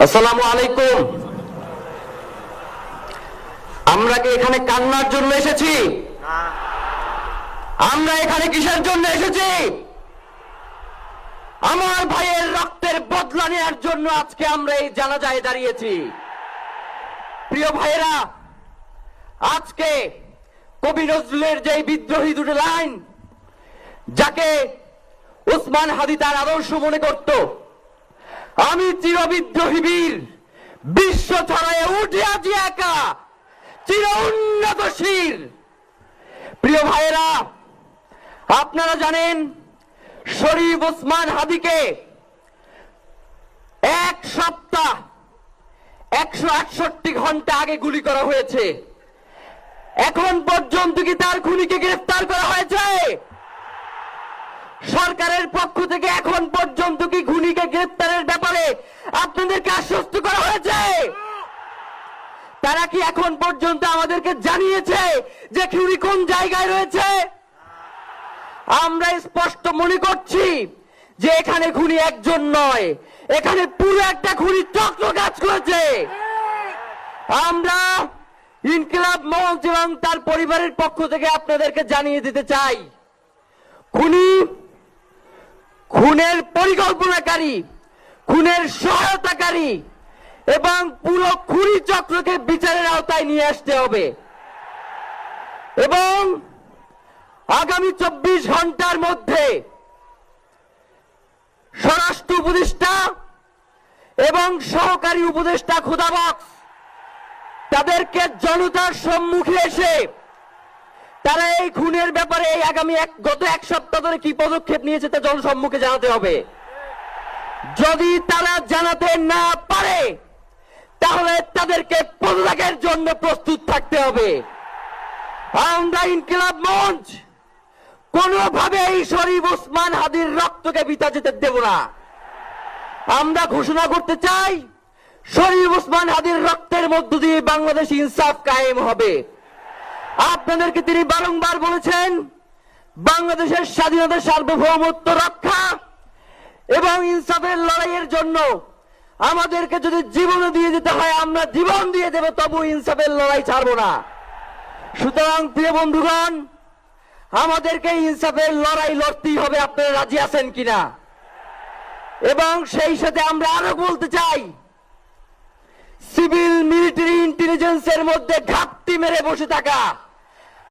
আসসালামু আলাইকুম। আমরা কি এখানে কান্নার জন্য এসেছি? আমরা এখানে কিসের জন্য এসেছি? আমার ভাইয়ের রক্তের বদলা নেওয়ার জন্য আজকে আমরা এই জানাজায় দাঁড়িয়েছি। প্রিয় ভাইয়েরা, আজকে কবি নজরুলের যে বিদ্রোহী দুটো লাইন, যাকে ওসমান হাদি তার আদর্শ মনে করত, আমি চিরবিদ্রোহী বীর, বিশ্ব ছড়ায় উঠে আছি একা, চির উন্নত শির। প্রিয় ভাইয়েরা, আপনারা জানেন শরীফ ওসমান হাদিকে এক সপ্তাহ 168 ঘন্টা আগে গুলি করা হয়েছে। এখন পর্যন্ত কি তার খুনিকে গ্রেফতার করা হয়েছে? সরকারের পক্ষ থেকে এখন পর্যন্ত কি খুনিকে গ্রেফতারের ব্যাপারে আপনাদেরকে আশ্বস্ত করা হয়েছে? তারা কি এখন পর্যন্ত আমাদেরকে জানিয়েছে যে খুনি কোন জায়গায় রয়েছে? আমরা স্পষ্ট মনে করছি যে এখানে খুনি একজন নয়, এখানে পুরো একটা খুনি চক্র কাজ করেছে। আমরা ইনকিলাব মঞ্চ এবং তার পরিবারের পক্ষ থেকে আপনাদেরকে জানিয়ে দিতে চাই, খুনি, খুনের পরিকল্পনাকারী, খুনের সহায়তাকারী এবং পুরো খুনি চক্রকে বিচারের আওতায় নিয়ে আসতে হবে এবং আগামী 24 ঘন্টার মধ্যে স্বরাষ্ট্র উপদেষ্টা এবং সহকারী উপদেষ্টা খোদাবক্স তাদেরকে জনতার সম্মুখে এসে তারা এই খুনের ব্যাপারে আগামী গত এক সপ্তাহ ধরে কি পদক্ষেপ নিয়েছে তা জনসম্মুখে জানাতে হবে। যদি তারা জানাতে না পারে তাহলে তাদেরকে পদত্যাগের জন্য প্রস্তুত থাকতে হবে। আমরা ইনকিলাব মঞ্চ কোনোভাবে এই শরীফ ওসমান হাদির রক্তকে বৃথা যেতে দেব না। আমরা ঘোষণা করতে চাই, শরীফ ওসমান হাদির রক্তের মধ্য দিয়ে বাংলাদেশ ইনসাফ কায়েম হবে। আপনাদেরকে তিনি বারংবার বলেছেন, বাংলাদেশের স্বাধীনতা, সার্বভৌমত্ব রক্ষা এবং ইনসাফের লড়াইয়ের জন্য আমাদেরকে যদি জীবন দিয়ে দিতে হয় আমরা জীবন দিয়ে দেব, তবু ইনসাফের লড়াই ছাড়বো না। সুতরাং প্রিয় বন্ধুগণ, আমাদেরকে ইনসাফের লড়াই লড়তেই হবে। আপনারা রাজি আছেন কিনা? এবং সেই সাথে আমরা আরো বলতে চাই, সিভিল মিলিটারি ইন্টেলিজেন্সের মধ্যে ঘাপটি মেরে বসে থাকা